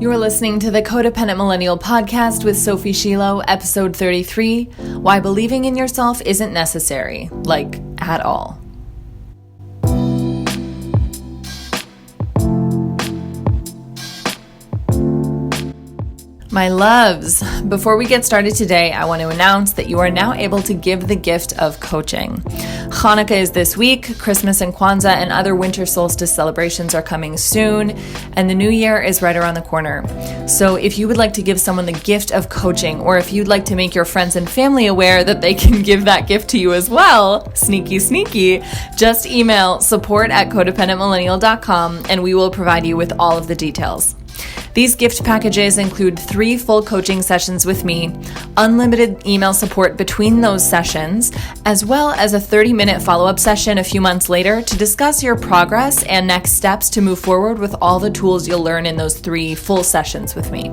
You're listening to the Codependent Millennial Podcast with Sophie Shilo, episode 33, Why Believing in Yourself Isn't Necessary, like, at all. My loves, before we get started today, I want to announce that you are now able to give the gift of coaching. Hanukkah is this week, Christmas and Kwanzaa and other winter solstice celebrations are coming soon, and the new year is right around the corner. So if you would like to give someone the gift of coaching, or if you'd like to make your friends and family aware that they can give that gift to you as well, sneaky, just email support@codependentmillennial.com and we will provide you with all of the details. These gift packages include 3 full coaching sessions with me, unlimited email support between those sessions, as well as a 30-minute follow-up session a few months later to discuss your progress and next steps to move forward with all the tools you'll learn in those 3 full sessions with me.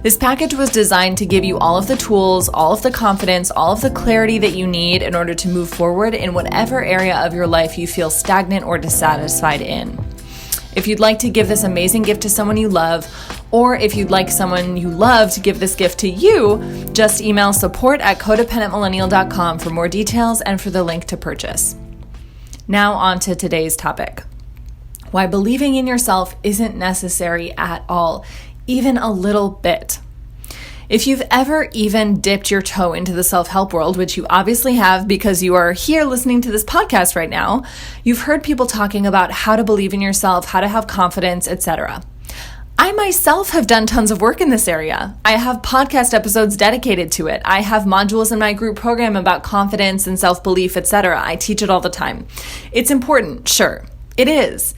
This package was designed to give you all of the tools, all of the confidence, all of the clarity that you need in order to move forward in whatever area of your life you feel stagnant or dissatisfied in. If you'd like to give this amazing gift to someone you love, or if you'd like someone you love to give this gift to you, just email support@codependentmillennial.com for more details and for the link to purchase. Now on to today's topic. Why believing in yourself isn't necessary at all, even a little bit. If you've ever even dipped your toe into the self-help world, which you obviously have because you are here listening to this podcast right now, you've heard people talking about how to believe in yourself, how to have confidence, etc. I myself have done tons of work in this area. I have podcast episodes dedicated to it. I have modules in my group program about confidence and self-belief, etc. I teach it all the time. It's important, sure, it is.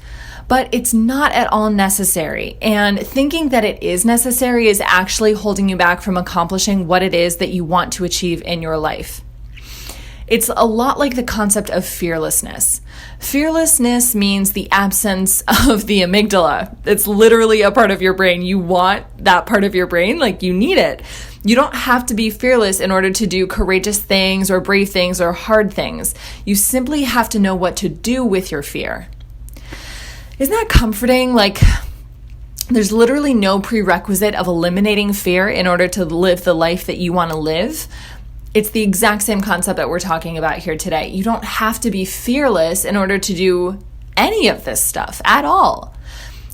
But it's not at all necessary. And thinking that it is necessary is actually holding you back from accomplishing what it is that you want to achieve in your life. It's a lot like the concept of fearlessness. Fearlessness means the absence of the amygdala. It's literally a part of your brain. You want that part of your brain, like you need it. You don't have to be fearless in order to do courageous things or brave things or hard things. You simply have to know what to do with your fear. Isn't that comforting? Like, there's literally no prerequisite of eliminating fear in order to live the life that you want to live. It's the exact same concept that we're talking about here today. You don't have to be fearless in order to do any of this stuff at all.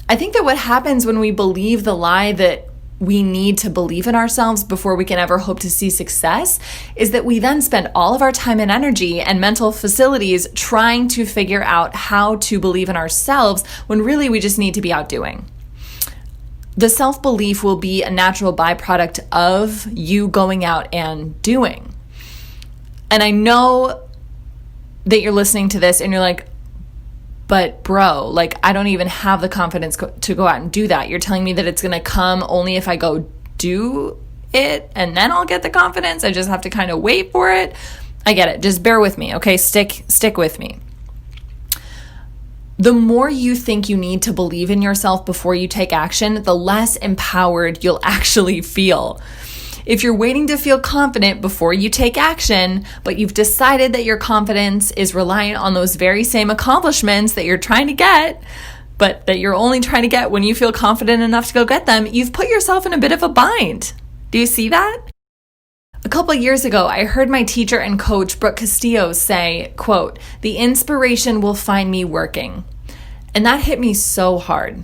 I think that what happens when we believe the lie that we need to believe in ourselves before we can ever hope to see success is that we then spend all of our time and energy and mental facilities trying to figure out how to believe in ourselves when really we just need to be out doing. The self-belief will be a natural byproduct of you going out and doing. And I know that you're listening to this and you're like, but bro, like I don't even have the confidence to go out and do that. You're telling me that it's going to come only if I go do it and then I'll get the confidence. I just have to kind of wait for it. I get it. Just bear with me. Okay. Stick with me. The more you think you need to believe in yourself before you take action, the less empowered you'll actually feel. If you're waiting to feel confident before you take action, but you've decided that your confidence is reliant on those very same accomplishments that you're trying to get, but that you're only trying to get when you feel confident enough to go get them, you've put yourself in a bit of a bind. Do you see that? A couple of years ago, I heard my teacher and coach, Brooke Castillo, say, quote, "The inspiration will find me working." And that hit me so hard.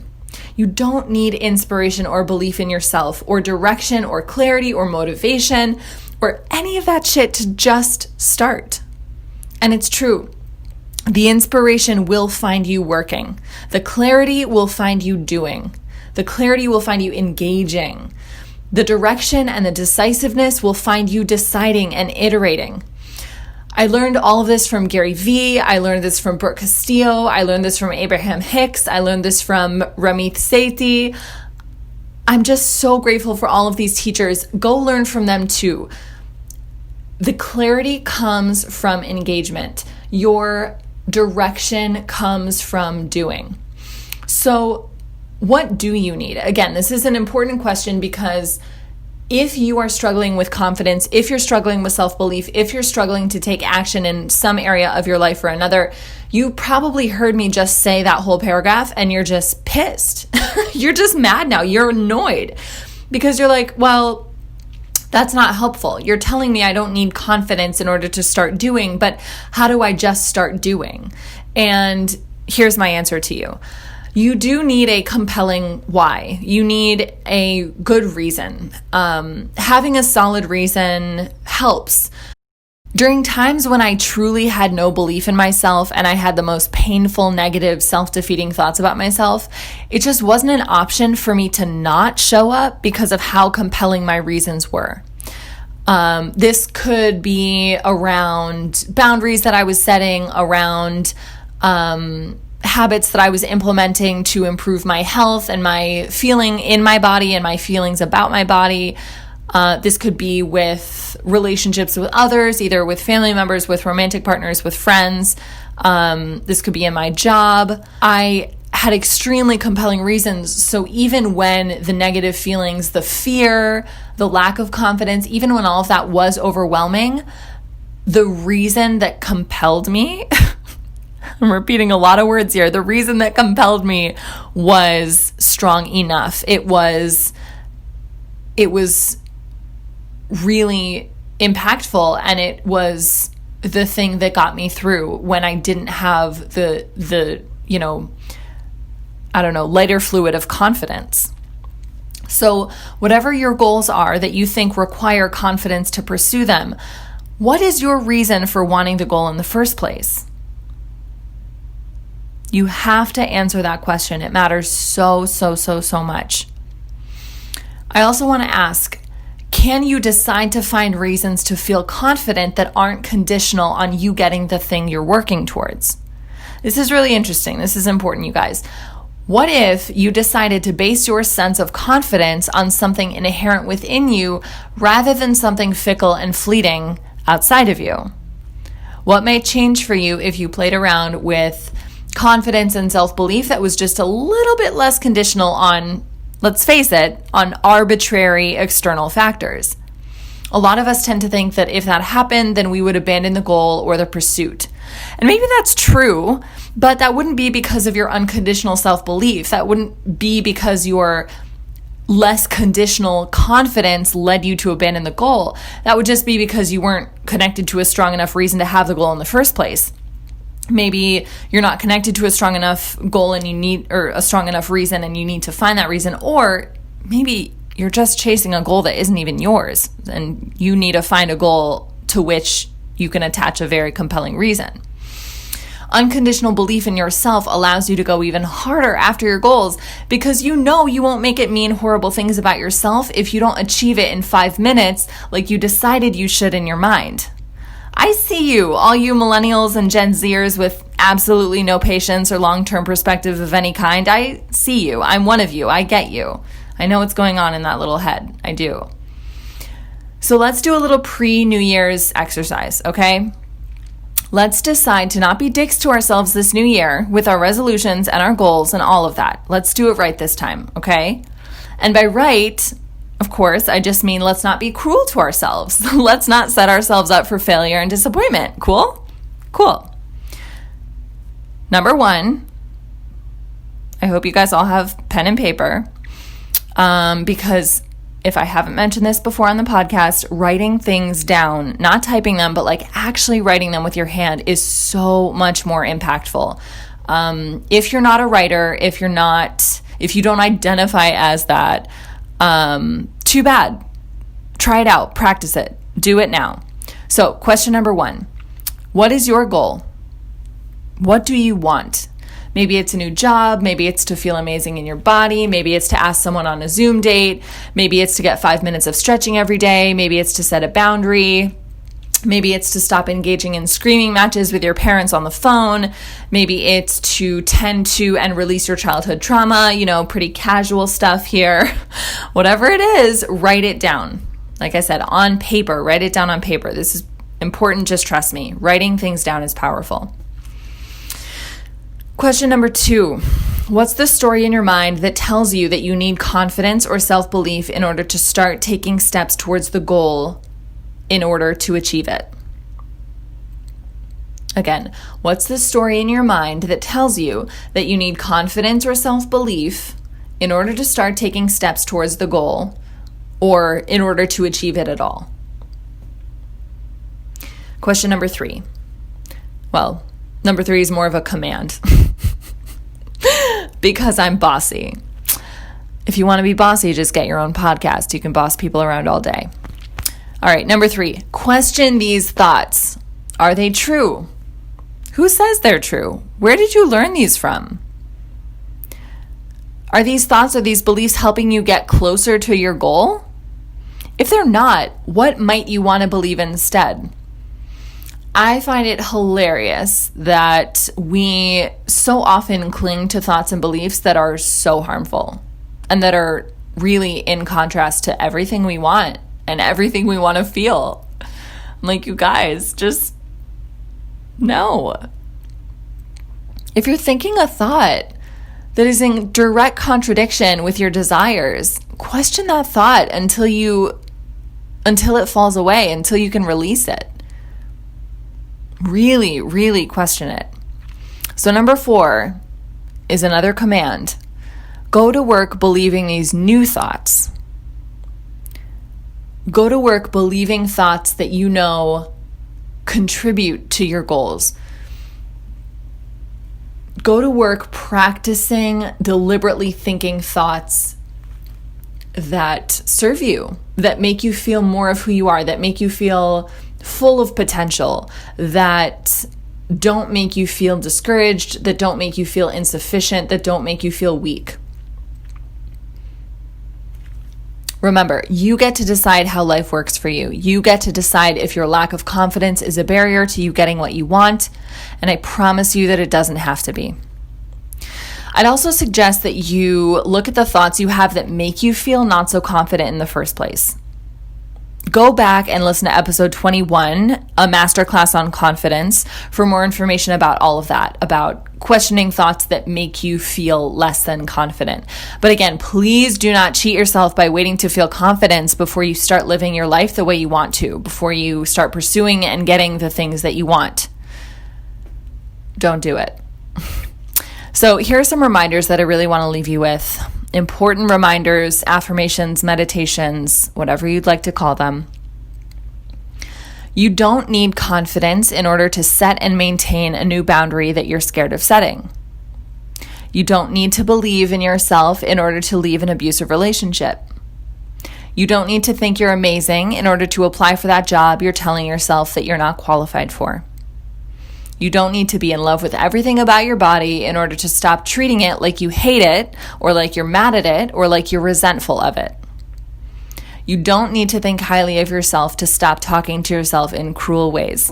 You don't need inspiration or belief in yourself or direction or clarity or motivation or any of that shit to just start. And it's true. The inspiration will find you working. The clarity will find you doing. The clarity will find you engaging. The direction and the decisiveness will find you deciding and iterating. I learned all of this from Gary Vee. I learned this from Brooke Castillo. I learned this from Abraham Hicks. I learned this from Ramit Sethi. I'm just so grateful for all of these teachers. Go learn from them too. The clarity comes from engagement. Your direction comes from doing. So what do you need? Again, this is an important question because If you are struggling with confidence, if you're struggling with self-belief, if you're struggling to take action in some area of your life or another, you probably heard me just say that whole paragraph and you're just pissed. You're just mad now. You're annoyed because you're like, well, that's not helpful. You're telling me I don't need confidence in order to start doing, but how do I just start doing? And here's my answer to you. You do need a compelling why. You need a good reason. Having a solid reason helps. During times when I truly had no belief in myself and I had the most painful, negative, self-defeating thoughts about myself, it just wasn't an option for me to not show up because of how compelling my reasons were. This could be around boundaries that I was setting, around habits that I was implementing to improve my health and my feeling in my body and my feelings about my body. This could be with relationships with others, either with family members, with romantic partners, with friends. This could be in my job. I had extremely compelling reasons. So even when the negative feelings, the fear, the lack of confidence, even when all of that was overwhelming, the reason that compelled me, I'm repeating a lot of words here, the reason that compelled me was strong enough. It was really impactful, and it was the thing that got me through when I didn't have the lighter fluid of confidence. So whatever your goals are that you think require confidence to pursue them, what is your reason for wanting the goal in the first place? You have to answer that question. It matters so much. I also want to ask, can you decide to find reasons to feel confident that aren't conditional on you getting the thing you're working towards? This is really interesting. This is important, you guys. What if you decided to base your sense of confidence on something inherent within you rather than something fickle and fleeting outside of you? What might change for you if you played around with confidence and self-belief that was just a little bit less conditional on, let's face it, on arbitrary external factors? A lot of us tend to think that if that happened, then we would abandon the goal or the pursuit. And maybe that's true, but that wouldn't be because of your unconditional self-belief. That wouldn't be because your less conditional confidence led you to abandon the goal. That would just be because you weren't connected to a strong enough reason to have the goal in the first place. Maybe you're not connected to a strong enough goal and a strong enough reason and you need to find that reason. Or maybe you're just chasing a goal that isn't even yours and you need to find a goal to which you can attach a very compelling reason. Unconditional belief in yourself allows you to go even harder after your goals because you know you won't make it mean horrible things about yourself if you don't achieve it in 5 minutes like you decided you should in your mind. I see you, all you millennials and Gen Zers with absolutely no patience or long-term perspective of any kind. I see you. I'm one of you. I get you. I know what's going on in that little head. I do. So let's do a little pre-New Year's exercise, okay? Let's decide to not be dicks to ourselves this new year with our resolutions and our goals and all of that. Let's do it right this time, okay? And by right, of course, I just mean let's not be cruel to ourselves. Let's not set ourselves up for failure and disappointment. Cool? Cool. Number 1, I hope you guys all have pen and paper, because if I haven't mentioned this before on the podcast, writing things down, not typing them, but like actually writing them with your hand is so much more impactful. If you're not a writer, if you don't identify as that, too bad. Try it out. Practice it. Do it now. So, question number 1. What is your goal? What do you want? Maybe it's a new job. Maybe it's to feel amazing in your body. Maybe it's to ask someone on a Zoom date. Maybe it's to get 5 minutes of stretching every day. Maybe it's to set a boundary. Maybe it's to stop engaging in screaming matches with your parents on the phone. Maybe it's to tend to and release your childhood trauma, pretty casual stuff here. Whatever it is, write it down. Like I said, on paper, write it down on paper. This is important, just trust me. Writing things down is powerful. Question number 2. What's the story in your mind that tells you that you need confidence or self-belief in order to start taking steps towards the goal in order to achieve it? Again, what's the story in your mind that tells you that you need confidence or self-belief in order to start taking steps towards the goal or in order to achieve it at all? Question number 3. Well, number 3 is more of a command because I'm bossy. If you want to be bossy, just get your own podcast. You can boss people around all day. All right, number 3, question these thoughts. Are they true? Who says they're true? Where did you learn these from? Are these thoughts or these beliefs helping you get closer to your goal? If they're not, what might you want to believe instead? I find it hilarious that we so often cling to thoughts and beliefs that are so harmful and that are really in contrast to everything we want and everything we want to feel. I'm like, you guys, just no. If you're thinking a thought that is in direct contradiction with your desires, question that thought until it falls away, until you can release it. Really, really question it. So number 4 is another command. Go to work believing these new thoughts. Go to work believing thoughts that you know contribute to your goals. Go to work practicing deliberately thinking thoughts that serve you, that make you feel more of who you are, that make you feel full of potential, that don't make you feel discouraged, that don't make you feel insufficient, that don't make you feel weak. Remember, you get to decide how life works for you. You get to decide if your lack of confidence is a barrier to you getting what you want, and I promise you that it doesn't have to be. I'd also suggest that you look at the thoughts you have that make you feel not so confident in the first place. Go back and listen to episode 21, a masterclass on confidence, for more information about all of that, about questioning thoughts that make you feel less than confident. But again, please do not cheat yourself by waiting to feel confidence before you start living your life the way you want to, before you start pursuing and getting the things that you want. Don't do it. So here are some reminders that I really want to leave you with. Important reminders, affirmations, meditations, whatever you'd like to call them. You don't need confidence in order to set and maintain a new boundary that you're scared of setting. You don't need to believe in yourself in order to leave an abusive relationship. You don't need to think you're amazing in order to apply for that job you're telling yourself that you're not qualified for. You don't need to be in love with everything about your body in order to stop treating it like you hate it, or like you're mad at it, or like you're resentful of it. You don't need to think highly of yourself to stop talking to yourself in cruel ways.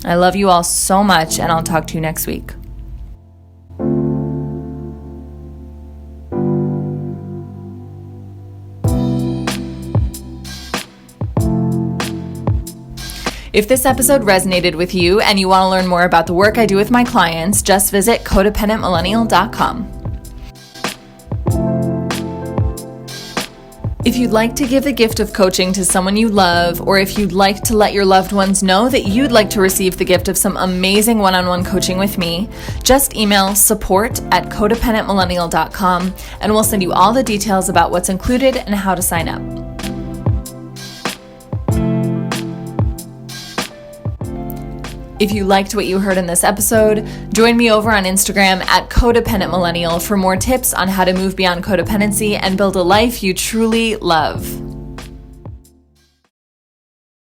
I love you all so much, and I'll talk to you next week. If this episode resonated with you and you want to learn more about the work I do with my clients, just visit codependentmillennial.com. If you'd like to give the gift of coaching to someone you love, or if you'd like to let your loved ones know that you'd like to receive the gift of some amazing one-on-one coaching with me, just email support@codependentmillennial.com and we'll send you all the details about what's included and how to sign up. If you liked what you heard in this episode, join me over on Instagram @codependentmillennial for more tips on how to move beyond codependency and build a life you truly love.